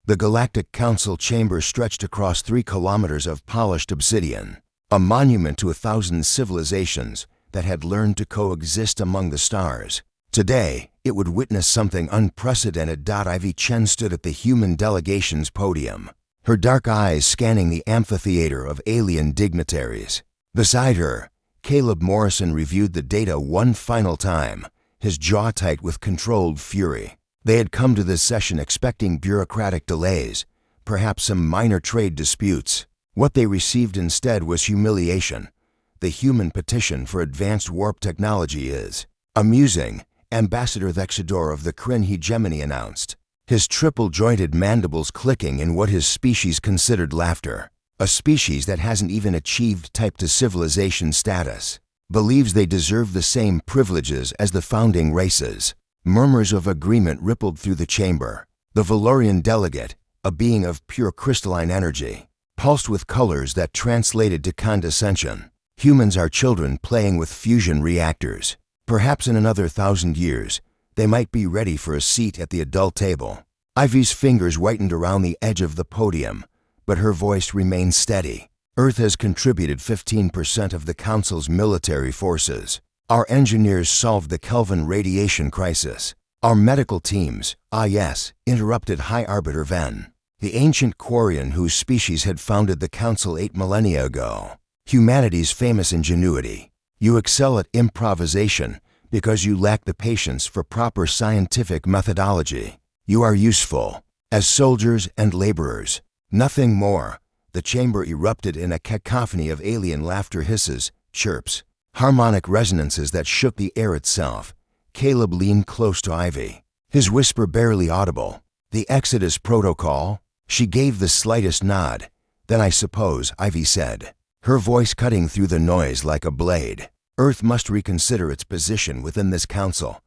The Galactic Council chamber stretched across 3 kilometers of polished obsidian, a monument to 1,000 civilizations that had learned to coexist among the stars. Today, it would witness something unprecedented. Ivy Chen stood at the human delegation's podium, her dark eyes scanning the amphitheater of alien dignitaries. Beside her, Caleb Morrison reviewed the data one final time, his jaw tight with controlled fury. They had come to this session expecting bureaucratic delays, perhaps some minor trade disputes. What they received instead was humiliation. The human petition for advanced warp technology is amusing, Ambassador Thexidor of the Kryn hegemony announced, his triple-jointed mandibles clicking in what his species considered laughter. A species that hasn't even achieved type-to-civilization status, believes they deserve the same privileges as the founding races. Murmurs of agreement rippled through the chamber. The Valorian delegate, a being of pure crystalline energy, pulsed with colors that translated to condescension. Humans are children playing with fusion reactors. Perhaps in another 1,000 years, they might be ready for a seat at the adult table. Ivy's fingers whitened around the edge of the podium, but her voice remained steady. Earth has contributed 15% of the Council's military forces. Our engineers solved the Kelvin radiation crisis. Our medical teams, yes, interrupted High Arbiter Ven, the ancient Quarian whose species had founded the Council 8 millennia ago. Humanity's famous ingenuity. You excel at improvisation because you lack the patience for proper scientific methodology. You are useful as soldiers and laborers, nothing more. The chamber erupted in a cacophony of alien laughter, hisses, chirps, harmonic resonances that shook the air itself. Caleb leaned close to Ivy, his whisper barely audible. The Exodus Protocol? She gave the slightest nod. Then I suppose, Ivy said, her voice cutting through the noise like a blade. Earth must reconsider its position within this council.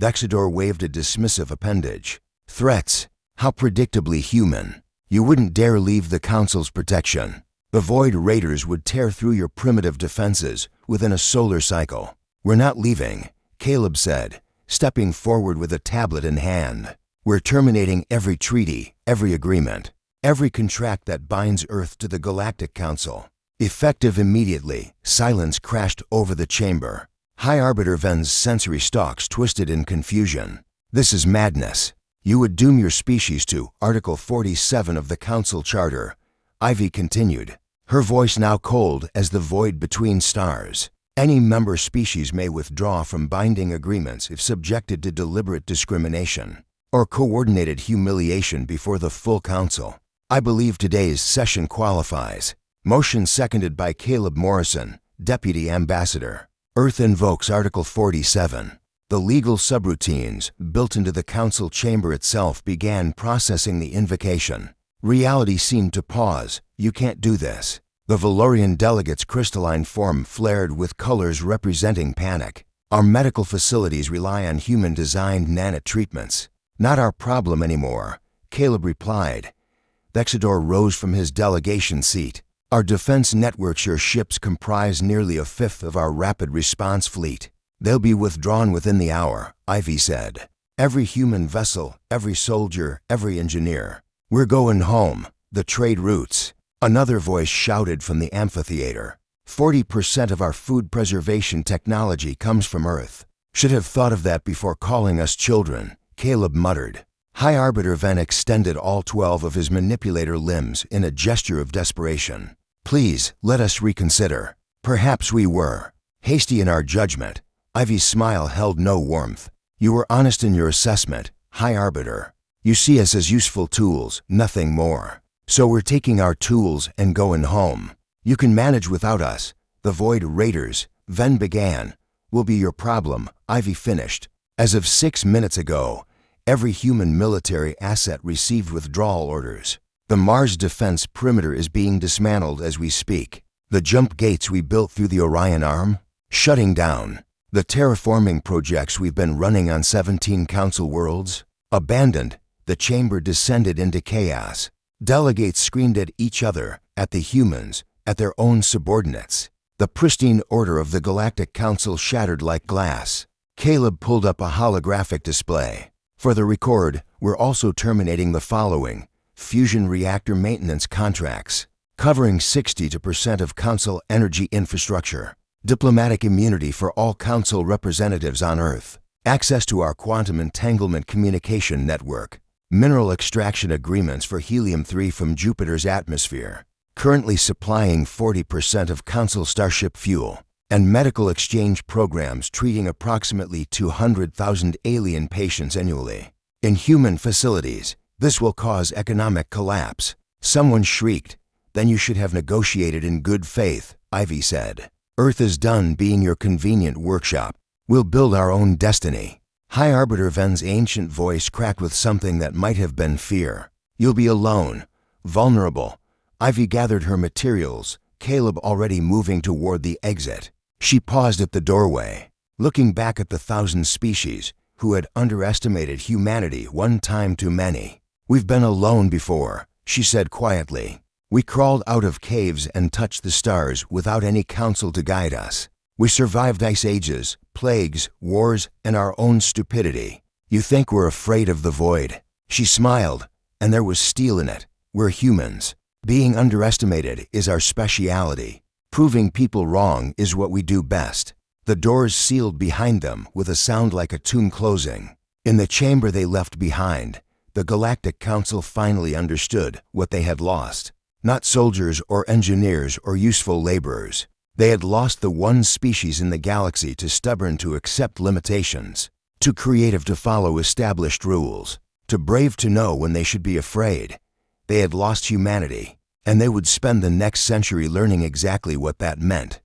Thexidor waved a dismissive appendage. Threats? How predictably human. You wouldn't dare leave the Council's protection. The Void Raiders would tear through your primitive defenses within a solar cycle. We're not leaving, Caleb said, stepping forward with a tablet in hand. We're terminating every treaty, every agreement, every contract that binds Earth to the Galactic Council. Effective immediately, silence crashed over the chamber. High Arbiter Ven's sensory stalks twisted in confusion. This is madness. You would doom your species to Article 47 of the Council Charter. Ivy continued, her voice now cold as the void between stars. Any member species may withdraw from binding agreements if subjected to deliberate discrimination or coordinated humiliation before the full Council. I believe today's session qualifies. Motion seconded by Caleb Morrison, Deputy Ambassador. Earth invokes Article 47. The legal subroutines built into the Council chamber itself began processing the invocation. Reality seemed to pause. You can't do this. The Valorian delegate's crystalline form flared with colors representing panic. Our medical facilities rely on human-designed nanotreatments. Not our problem anymore, Caleb replied. Thexidor rose from his delegation seat. Our defense networks, your ships comprise nearly a fifth of our rapid response fleet. They'll be withdrawn within the hour, Ivy said. Every human vessel, every soldier, every engineer. We're going home. The trade routes. Another voice shouted from the amphitheater. 40% of our food preservation technology comes from Earth. Should have thought of that before calling us children, Caleb muttered. High Arbiter Ven extended all 12 of his manipulator limbs in a gesture of desperation. Please, let us reconsider. Perhaps we were hasty in our judgment. Ivy's smile held no warmth. You were honest in your assessment, High Arbiter. You see us as useful tools, nothing more. So we're taking our tools and going home. You can manage without us. The Void Raiders, Ven began, will be your problem, Ivy finished. As of 6 minutes ago, every human military asset received withdrawal orders. The Mars defense perimeter is being dismantled as we speak. The jump gates we built through the Orion Arm, shutting down. The terraforming projects we've been running on 17 Council worlds, abandoned. The chamber descended into chaos. Delegates screamed at each other, at the humans, at their own subordinates. The pristine order of the Galactic Council shattered like glass. Caleb pulled up a holographic display. For the record, we're also terminating the following. fusion reactor maintenance contracts, covering 60% of Council energy infrastructure, diplomatic immunity for all Council representatives on Earth, access to our quantum entanglement communication network, mineral extraction agreements for helium-3 from Jupiter's atmosphere, currently supplying 40% of Council starship fuel, and medical exchange programs treating approximately 200,000 alien patients annually. In human facilities, this will cause economic collapse. Someone shrieked. Then you should have negotiated in good faith, Ivy said. Earth is done being your convenient workshop. We'll build our own destiny. High Arbiter Ven's ancient voice cracked with something that might have been fear. You'll be alone, vulnerable. Ivy gathered her materials, Caleb already moving toward the exit. She paused at the doorway, looking back at the 1,000 species who had underestimated humanity one time too many. We've been alone before, she said quietly. We crawled out of caves and touched the stars without any council to guide us. We survived ice ages, plagues, wars, and our own stupidity. You think we're afraid of the void? She smiled, and there was steel in it. We're humans. Being underestimated is our speciality. Proving people wrong is what we do best. The doors sealed behind them with a sound like a tomb closing. In the chamber they left behind, the Galactic Council finally understood what they had lost. Not soldiers or engineers or useful laborers. They had lost the one species in the galaxy too stubborn to accept limitations, too creative to follow established rules, too brave to know when they should be afraid. They had lost humanity, and they would spend the next century learning exactly what that meant.